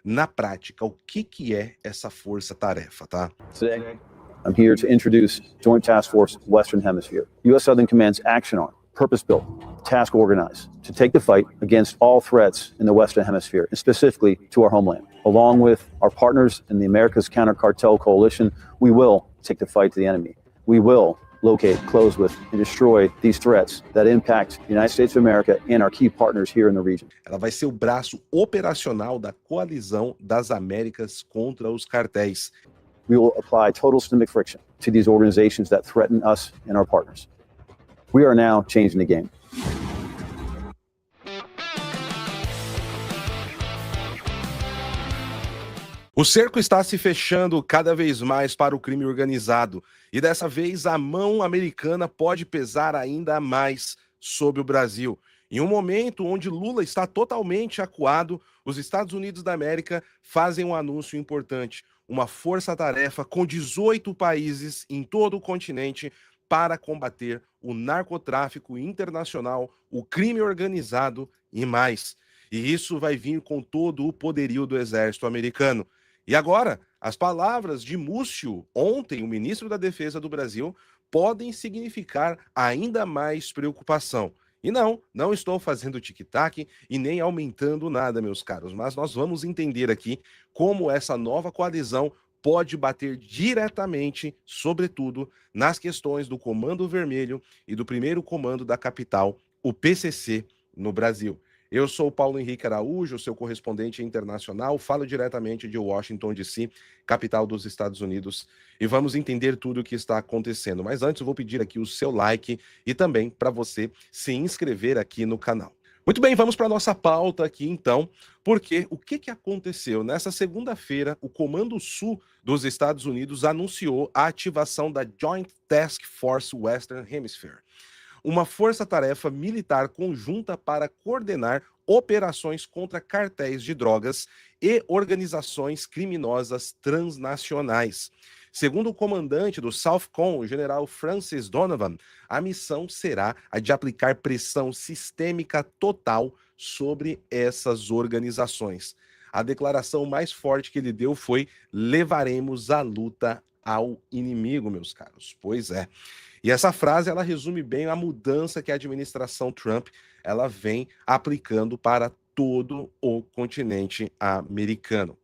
Na prática, o que é essa força-tarefa, tá? Today, I'm here to introduce Joint Task Force Western Hemisphere, U.S. Southern Command's Action Arm, purpose-built, task-organized, to take the fight against all threats in the Western Hemisphere, and specifically to our homeland. Along with our partners in the America's Counter-Cartel Coalition, we will take the fight to the enemy. We will locate, close with, and destroy these threats that impact the United States of America and our key partners here in the region. Ela vai ser o braço operacional da coalizão das Américas contra os cartéis. We will apply total systemic friction to these organizations that threaten us and our partners. We are now changing the game. O cerco está se fechando cada vez mais para o crime organizado, e dessa vez a mão americana pode pesar ainda mais sobre o Brasil. Em um momento onde Lula está totalmente acuado, os Estados Unidos da América fazem um anúncio importante: uma força-tarefa com 18 países em todo o continente para combater o narcotráfico internacional, o crime organizado e mais. E isso vai vir com todo o poderio do exército americano. E agora, as palavras de Múcio, ontem, o ministro da Defesa do Brasil, podem significar ainda mais preocupação. E não estou fazendo tic-tac e nem aumentando nada, meus caros, mas nós vamos entender aqui como essa nova coalizão pode bater diretamente, sobretudo, nas questões do Comando Vermelho e do primeiro comando da capital, o PCC, no Brasil. Eu sou o Paulo Henrique Araújo, seu correspondente internacional, falo diretamente de Washington, D.C., capital dos Estados Unidos, e vamos entender tudo o que está acontecendo. Mas antes eu vou pedir aqui o seu like e também para você se inscrever aqui no canal. Muito bem, vamos para a nossa pauta aqui então, porque o que aconteceu? Nessa segunda-feira, o Comando Sul dos Estados Unidos anunciou a ativação da Joint Task Force Western Hemisphere, uma força-tarefa militar conjunta para coordenar operações contra cartéis de drogas e organizações criminosas transnacionais. Segundo o comandante do Southcom, o general Francis Donovan, a missão será a de aplicar pressão sistêmica total sobre essas organizações. A declaração mais forte que ele deu foi: levaremos a luta ao inimigo, meus caros. Pois é. E essa frase, ela resume bem a mudança que a administração Trump ela vem aplicando para todo o continente americano.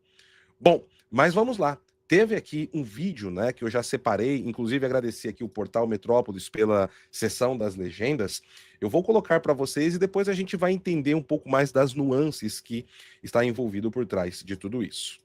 Bom, mas vamos lá. Teve aqui um vídeo, né, que eu já separei, inclusive agradecer aqui o portal Metrópolis pela sessão das legendas. Eu vou colocar para vocês e depois a gente vai entender um pouco mais das nuances que está envolvido por trás de tudo isso.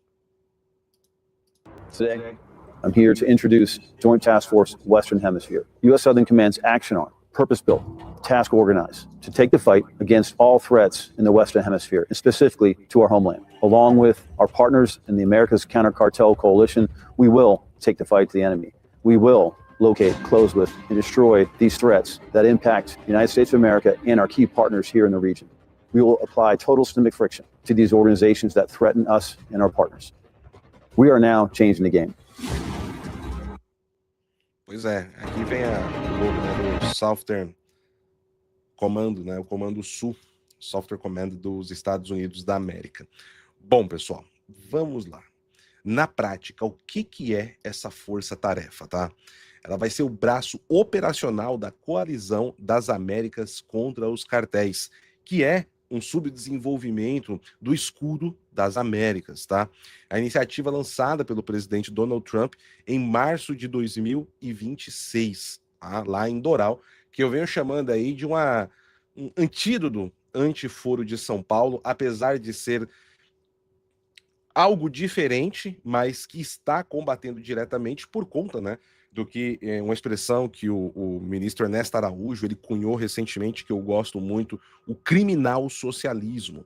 Today, I'm here to introduce Joint Task Force Western Hemisphere, U.S. Southern Command's Action Arm, purpose-built, task-organized, to take the fight against all threats in the Western Hemisphere, and specifically to our homeland. Along with our partners in the America's Counter-Cartel Coalition, we will take the fight to the enemy. We will locate, close with, and destroy these threats that impact the United States of America and our key partners here in the region. We will apply total systemic friction to these organizations that threaten us and our partners. We are now changing the game. Pois é, aqui vem o logo, né, do Southern Command, né, o Comando Sul, Southern Command dos Estados Unidos da América. Bom, pessoal, vamos lá. Na prática, o que é essa força-tarefa, tá? Ela vai ser o braço operacional da coalizão das Américas contra os cartéis, que é um subdesenvolvimento do escudo das Américas, tá? A iniciativa lançada pelo presidente Donald Trump em março de 2026, tá? Lá em Doral, que eu venho chamando aí de um antídoto anti-foro de São Paulo, apesar de ser algo diferente, mas que está combatendo diretamente por conta, né, do que uma expressão que o ministro Ernesto Araújo ele cunhou recentemente, que eu gosto muito, o criminal socialismo.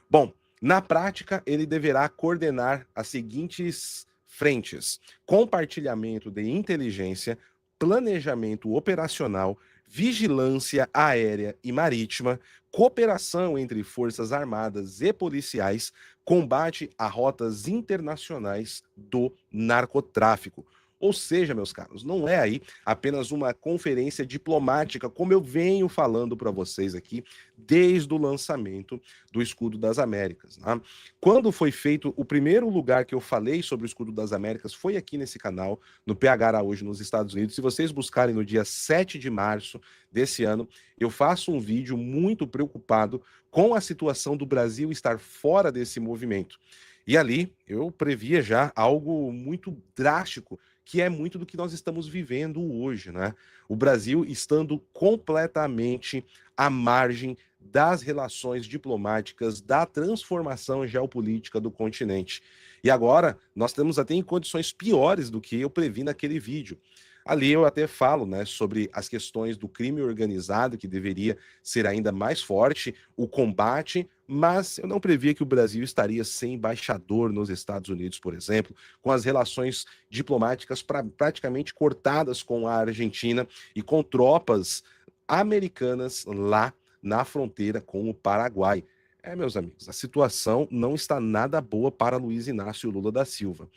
Bom, na prática, ele deverá coordenar as seguintes frentes: compartilhamento de inteligência, planejamento operacional, vigilância aérea e marítima, cooperação entre forças armadas e policiais, combate a rotas internacionais do narcotráfico. Ou seja, meus caros, não é aí apenas uma conferência diplomática, como eu venho falando para vocês aqui desde o lançamento do Escudo das Américas, né? Quando foi feito o primeiro lugar que eu falei sobre o Escudo das Américas foi aqui nesse canal, no PH Araújo, nos Estados Unidos. Se vocês buscarem no dia 7 de março desse ano, eu faço um vídeo muito preocupado com a situação do Brasil estar fora desse movimento. E ali eu previa já algo muito drástico, que é muito do que nós estamos vivendo hoje, né? O Brasil estando completamente à margem das relações diplomáticas, da transformação geopolítica do continente. E agora nós temos até em condições piores do que eu previ naquele vídeo. Ali eu até falo, né, sobre as questões do crime organizado, que deveria ser ainda mais forte, o combate, mas eu não previa que o Brasil estaria sem embaixador nos Estados Unidos, por exemplo, com as relações diplomáticas praticamente cortadas com a Argentina e com tropas americanas lá na fronteira com o Paraguai. É, meus amigos, a situação não está nada boa para Luiz Inácio Lula da Silva.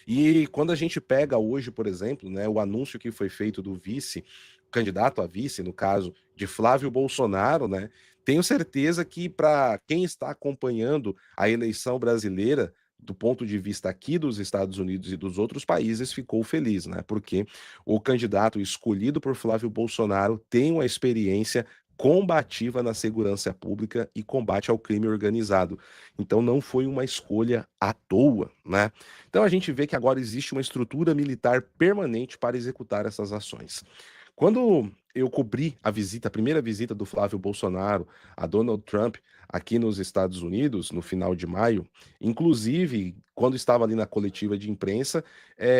E quando a gente pega hoje, por exemplo, né, o anúncio que foi feito do vice, candidato a vice, no caso de Flávio Bolsonaro, né, tenho certeza que para quem está acompanhando a eleição brasileira, do ponto de vista aqui dos Estados Unidos e dos outros países, ficou feliz, né? Porque o candidato escolhido por Flávio Bolsonaro tem uma experiência combativa na segurança pública e combate ao crime organizado. Então não foi uma escolha à toa, né? Então a gente vê que agora existe uma estrutura militar permanente para executar essas ações. Quando eu cobri a visita, a primeira visita do Flávio Bolsonaro a Donald Trump aqui nos Estados Unidos, no final de maio, inclusive quando estava ali na coletiva de imprensa,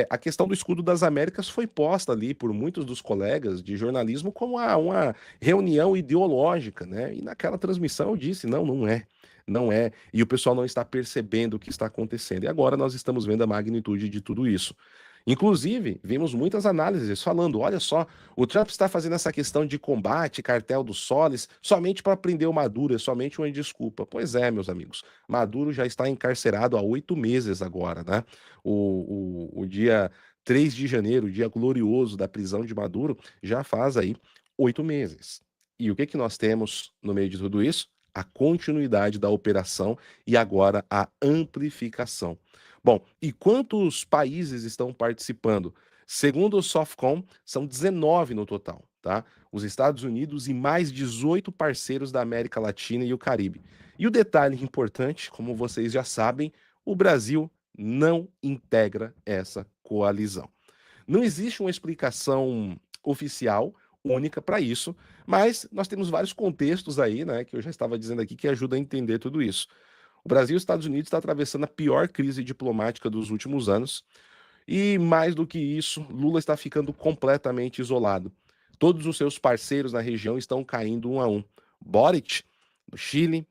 a questão do escudo das Américas foi posta ali por muitos dos colegas de jornalismo como uma reunião ideológica, né? E naquela transmissão eu disse: não, não é. Não é, e o pessoal não está percebendo o que está acontecendo. E agora nós estamos vendo a magnitude de tudo isso. Inclusive, vimos muitas análises falando: olha só, o Trump está fazendo essa questão de combate, cartel dos soles, somente para prender o Maduro, é somente uma desculpa. Pois é, meus amigos, Maduro já está encarcerado há 8 meses agora, né? O dia 3 de janeiro, o dia glorioso da prisão de Maduro, já faz aí 8 meses. E o que que nós temos no meio de tudo isso? A continuidade da operação e agora a amplificação. Bom, e quantos países estão participando? Segundo o SOFCOM, são 19 no total, tá? Os Estados Unidos e mais 18 parceiros da América Latina e o Caribe. E o detalhe importante, como vocês já sabem, o Brasil não integra essa coalizão. Não existe uma explicação oficial única para isso, mas nós temos vários contextos aí, né, que eu já estava dizendo aqui, que ajudam a entender tudo isso. O Brasil e os Estados Unidos estão atravessando a pior crise diplomática dos últimos anos, e mais do que isso, Lula está ficando completamente isolado. Todos os seus parceiros na região estão caindo um a um. Boric, no Chile,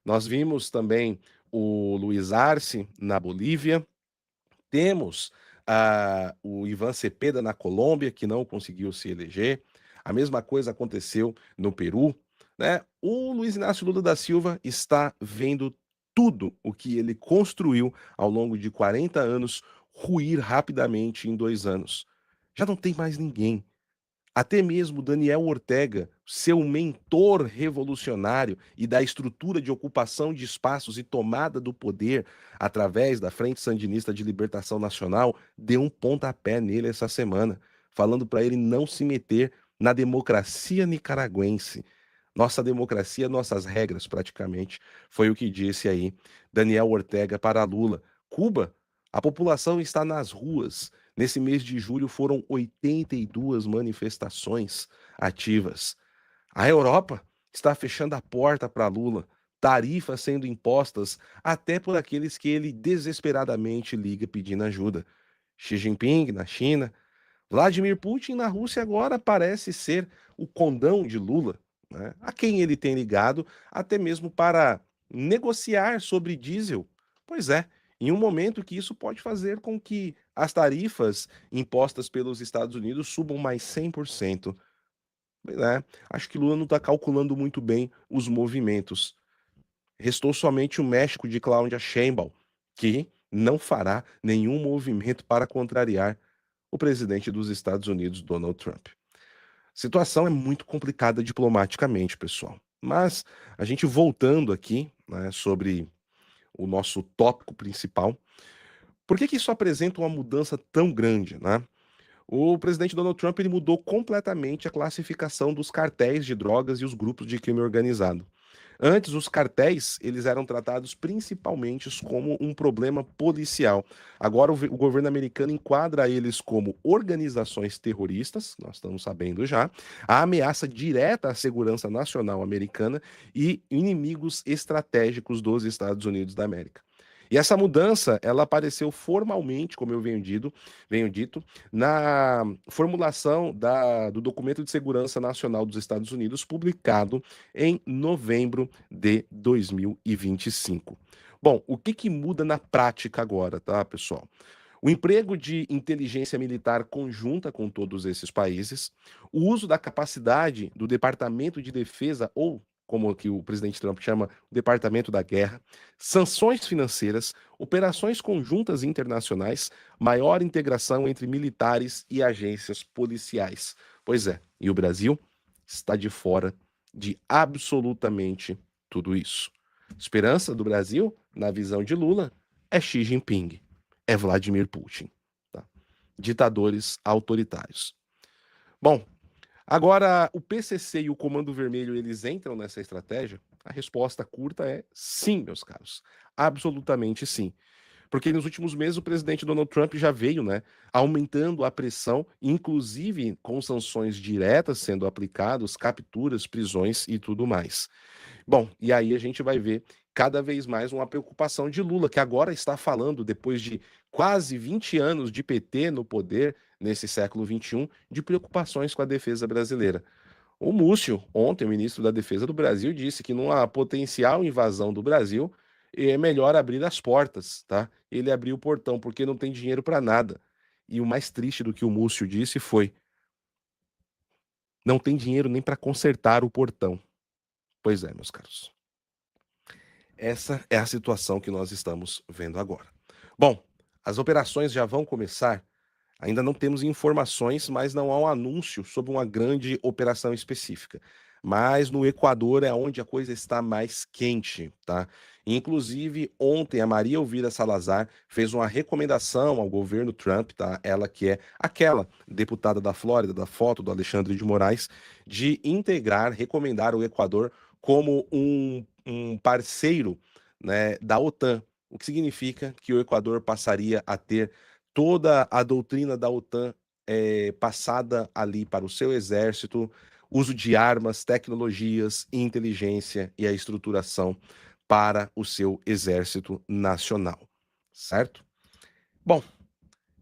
nós vimos também o Luiz Arce na Bolívia, temos o Ivan Cepeda na Colômbia, que não conseguiu se eleger. A mesma coisa aconteceu no Peru, né? O Luiz Inácio Lula da Silva está vendo tudo o que ele construiu ao longo de 40 anos ruir rapidamente em 2 anos. Já não tem mais ninguém. Até mesmo Daniel Ortega, seu mentor revolucionário e da estrutura de ocupação de espaços e tomada do poder através da Frente Sandinista de Libertação Nacional, deu um pontapé nele essa semana, falando para ele não se meter na democracia nicaragüense. Nossa democracia, nossas regras, praticamente, foi o que disse aí Daniel Ortega para Lula. Cuba, a população está nas ruas. Nesse mês de julho foram 82 manifestações ativas. A Europa está fechando a porta para Lula, tarifas sendo impostas até por aqueles que ele desesperadamente liga pedindo ajuda. Xi Jinping na China, Vladimir Putin na Rússia agora parece ser o condão de Lula, né? A quem ele tem ligado até mesmo para negociar sobre diesel. Pois é, em um momento que isso pode fazer com que as tarifas impostas pelos Estados Unidos subam mais 100%. Né? Acho que Lula não está calculando muito bem os movimentos. Restou somente o México de Cláudia Sheinbaum, que não fará nenhum movimento para contrariar. o presidente dos Estados Unidos, Donald Trump. A situação é muito complicada diplomaticamente, pessoal. Mas a gente voltando aqui, né, sobre o nosso tópico principal, por que isso apresenta uma mudança tão grande, né? O presidente Donald Trump ele mudou completamente a classificação dos cartéis de drogas e os grupos de crime organizado. Antes, os cartéis eles eram tratados principalmente como um problema policial. Agora, o governo americano enquadra eles como organizações terroristas, nós estamos sabendo já, a ameaça direta à segurança nacional americana e inimigos estratégicos dos Estados Unidos da América. E essa mudança, ela apareceu formalmente, como eu venho dito, na formulação do Documento de Segurança Nacional dos Estados Unidos, publicado em novembro de 2025. Bom, o que muda na prática agora, tá, pessoal? O emprego de inteligência militar conjunta com todos esses países, o uso da capacidade do Departamento de Defesa ou como que o presidente Trump chama, o Departamento da Guerra, sanções financeiras, operações conjuntas internacionais, maior integração entre militares e agências policiais. Pois é, e o Brasil está de fora de absolutamente tudo isso. Esperança do Brasil, na visão de Lula, é Xi Jinping, é Vladimir Putin. Tá? Ditadores autoritários. Bom, agora, o PCC e o Comando Vermelho, eles entram nessa estratégia? A resposta curta é sim, meus caros. Absolutamente sim. Porque nos últimos meses o presidente Donald Trump já veio, né, aumentando a pressão, inclusive com sanções diretas sendo aplicadas, capturas, prisões e tudo mais. Bom, e aí a gente vai ver cada vez mais uma preocupação de Lula, que agora está falando, depois de quase 20 anos de PT no poder, nesse século XXI, de preocupações com a defesa brasileira. O Múcio, ontem, o ministro da Defesa do Brasil, disse que numa potencial invasão do Brasil, é melhor abrir as portas, tá? Ele abriu o portão, porque não tem dinheiro para nada. E o mais triste do que o Múcio disse foi: não tem dinheiro nem para consertar o portão. Pois é, meus caros. Essa é a situação que nós estamos vendo agora. Bom, as operações já vão começar. Ainda não temos informações, mas não há um anúncio sobre uma grande operação específica. Mas no Equador é onde a coisa está mais quente, tá? Inclusive, ontem a Maria Elvira Salazar fez uma recomendação ao governo Trump, tá? Ela que é aquela deputada da Flórida, da foto do Alexandre de Moraes, de recomendar o Equador como um parceiro, né, da OTAN, o que significa que o Equador passaria a ter toda a doutrina da OTAN passada ali para o seu exército, uso de armas, tecnologias, inteligência e a estruturação para o seu exército nacional, certo? Bom,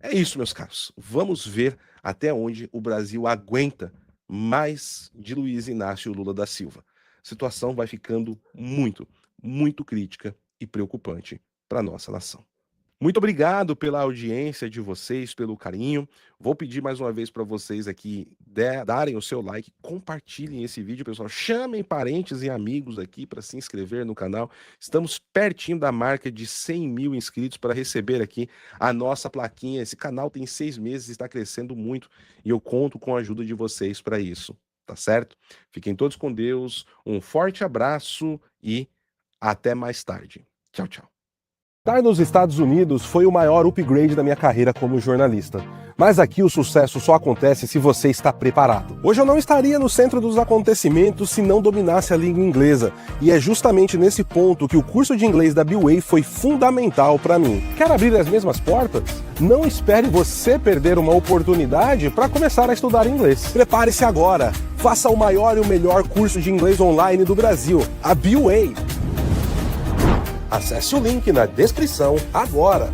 é isso, meus caros. Vamos ver até onde o Brasil aguenta mais de Luiz Inácio Lula da Silva. A situação vai ficando muito, muito crítica e preocupante para a nossa nação. Muito obrigado pela audiência de vocês, pelo carinho. Vou pedir mais uma vez para vocês aqui darem o seu like, compartilhem esse vídeo, pessoal. Chamem parentes e amigos aqui para se inscrever no canal. Estamos pertinho da marca de 100 mil inscritos para receber aqui a nossa plaquinha. Esse canal tem 6 meses, está crescendo muito e eu conto com a ajuda de vocês para isso, tá certo? Fiquem todos com Deus, um forte abraço e até mais tarde. Tchau, tchau. Estar nos Estados Unidos foi o maior upgrade da minha carreira como jornalista. Mas aqui o sucesso só acontece se você está preparado. Hoje eu não estaria no centro dos acontecimentos se não dominasse a língua inglesa. E é justamente nesse ponto que o curso de inglês da B-Way foi fundamental para mim. Quer abrir as mesmas portas? Não espere você perder uma oportunidade para começar a estudar inglês. Prepare-se agora. Faça o maior e o melhor curso de inglês online do Brasil, a B-Way. Acesse o link na descrição agora.